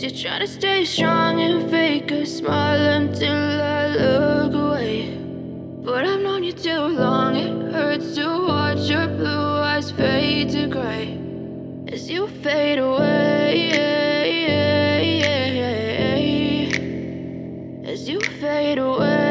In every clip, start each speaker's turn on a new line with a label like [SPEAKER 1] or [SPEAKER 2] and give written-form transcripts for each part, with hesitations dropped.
[SPEAKER 1] you're trying to stay strong and fake a smile until I look away. But I've known you too long, it hurts to watch your blue eyes fade to gray as you fade away, as you fade away.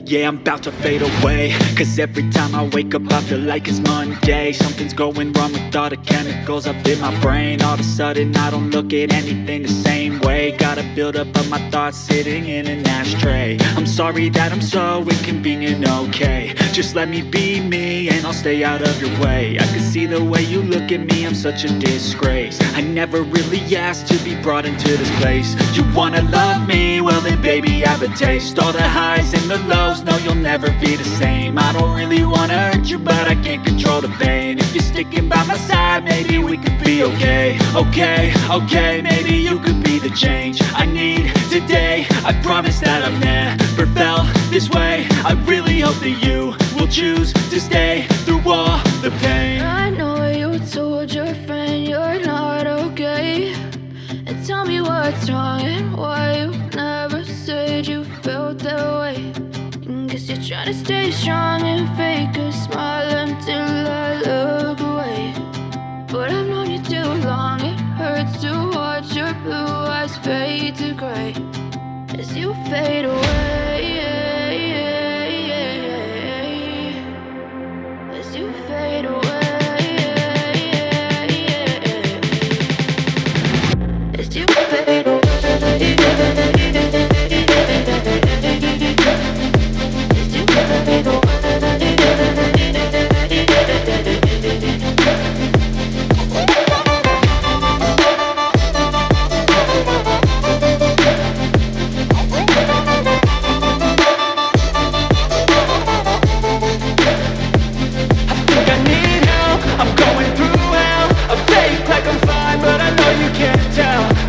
[SPEAKER 2] Yeah, I'm about to fade away, cause every time I wake up I feel like it's Monday. Something's going wrong with all the chemicals up in my brain. All of a sudden I don't look at anything the same way. Got a build up of my thoughts sitting in an ashtray. I'm sorry that I'm so inconvenient, okay. Just let me be me and I'll stay out of your way. I can see the way you look at me, I'm such a disgrace. I never really asked to be brought into this place. You wanna love me? Well then baby have a taste. All the highs and the lows, no, you'll never be the same. I don't really wanna hurt you, but I can't control the pain. If you're sticking by my side, maybe we could be okay. Okay, maybe you could be the change I need today. I promise that I've never felt this way. I really hope that you will choose to stay through all the pain.
[SPEAKER 1] I know you told your friend you're not okay, and tell me what's wrong and why you never said you felt that way. Guess you're trying to stay strong and fake a smile until I look away. But I've known you too long, it hurts to watch your blue eyes fade to gray as you fade away, as you fade away, as you fade away.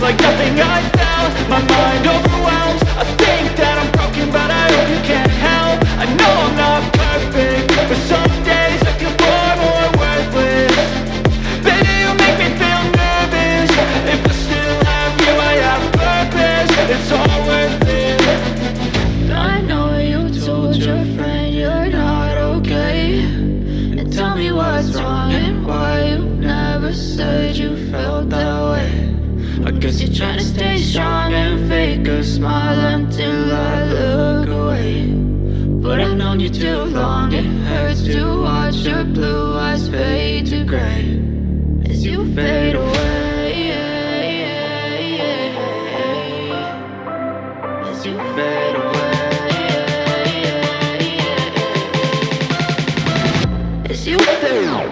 [SPEAKER 2] Like nothing I found, my mind overwhelms. I think that I'm broken, but I hope you can't help. I know I'm not perfect, but some days I feel far more worthless. Baby, you make me feel nervous. If I still have you, I have purpose. It's all worth it.
[SPEAKER 1] I know you told your friend you're not okay, and tell me what's wrong and why you never said you felt that way. I guess you're trying to stay strong and fake a smile until I look away. But I've known you too long, it hurts to watch your blue eyes fade to gray as you fade away, as you fade away, as you fade away.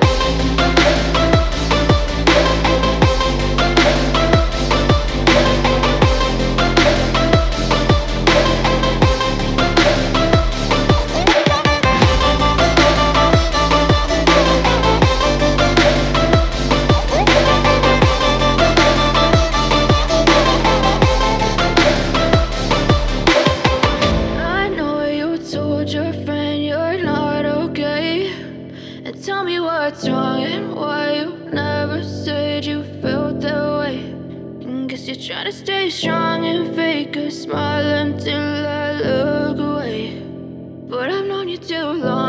[SPEAKER 1] Tell me what's wrong and why you never said you felt that way. And guess you're trying to stay strong and fake a smile until I look away. But I've known you too long.